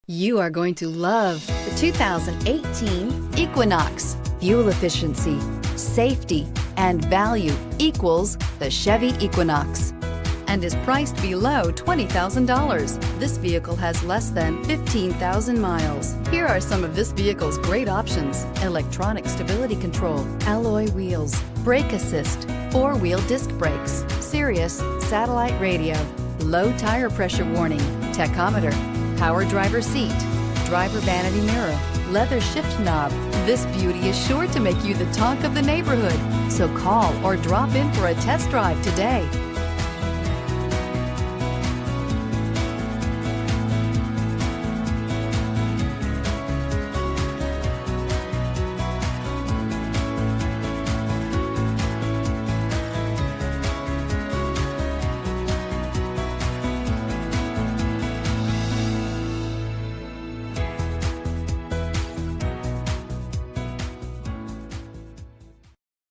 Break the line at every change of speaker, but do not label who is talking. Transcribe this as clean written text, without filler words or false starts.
You are going to love the 2018 Equinox. Fuel efficiency, safety, and value equals the Chevy Equinox and is priced below $20,000. This vehicle has less than 15,000 miles. Here are some of this vehicle's great options: electronic stability control, alloy wheels, brake assist, four-wheel disc brakes, Sirius satellite radio, low tire pressure warning, tachometer, power driver seat, driver vanity mirror, leather shift knob. This beauty is sure to make you the talk of the neighborhood. So call or drop in for a test drive today.